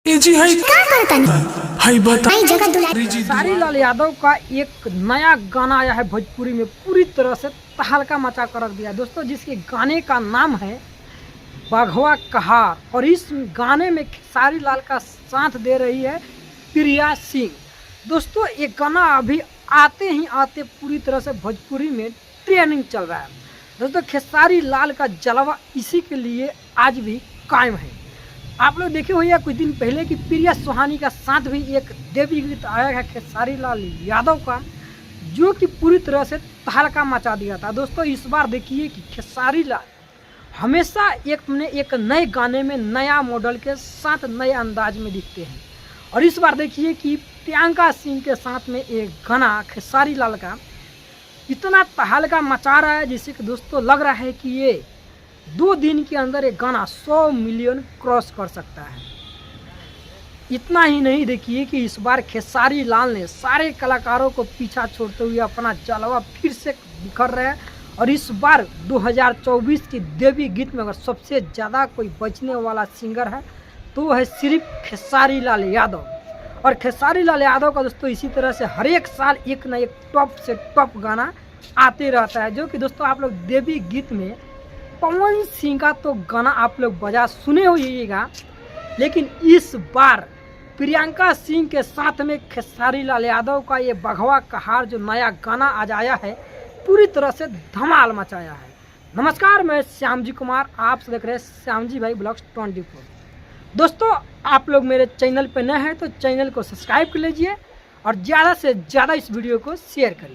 जी हाय हाय खेसारी लाल यादव का एक नया गाना आया है भोजपुरी में, पूरी तरह से तहलका मचा कर रख दिया दोस्तों, जिसके गाने का नाम है बाघवा कहार। और इस गाने में खेसारी लाल का साथ दे रही है प्रिया सिंह। दोस्तों ये गाना अभी आते ही आते पूरी तरह से भोजपुरी में ट्रेंडिंग चल रहा है। दोस्तों खेसारी लाल का जलवा इसी के लिए आज भी कायम है। आप लोग देखे हुए कुछ दिन पहले कि प्रिया सुहानी का साथ भी एक देवी गीत आया है खेसारी लाल यादव का, जो कि पूरी तरह से तहलका मचा दिया था। दोस्तों इस बार देखिए कि खेसारी लाल हमेशा एक नए गाने में नया मॉडल के साथ नए अंदाज में दिखते हैं। और इस बार देखिए कि प्रियंका सिंह के साथ में एक गाना खेसारी लाल का इतना तहलका मचा रहा है, जिससे कि दोस्तों लग रहा है कि ये 2 दिन के अंदर एक गाना 100 मिलियन क्रॉस कर सकता है। इतना ही नहीं, देखिए कि इस बार खेसारी लाल ने सारे कलाकारों को पीछा छोड़ते हुए अपना जलवा फिर से बिखर रहे हैं। और इस बार 2024 की देवी गीत में अगर सबसे ज़्यादा कोई बचने वाला सिंगर है तो वो है सिर्फ खेसारी लाल यादव। और खेसारी लाल यादव का दोस्तों इसी तरह से हर एक साल एक न एक टॉप से टॉप गाना आते रहता है, जो कि दोस्तों आप लोग देवी गीत में पवन सिंह का तो गाना आप लोग बजा सुने होइएगा, लेकिन इस बार प्रियंका सिंह के साथ में खेसारी लाल यादव का ये बाघवा कहार जो नया गाना आज आया है पूरी तरह से धमाल मचाया है। नमस्कार, मैं श्याम जी कुमार, आप देख रहे हैं श्याम जी भाई ब्लॉग्स 24। दोस्तों आप लोग मेरे चैनल पर नए हैं तो चैनल को सब्सक्राइब कर लीजिए और ज़्यादा से ज़्यादा इस वीडियो को शेयर करिए।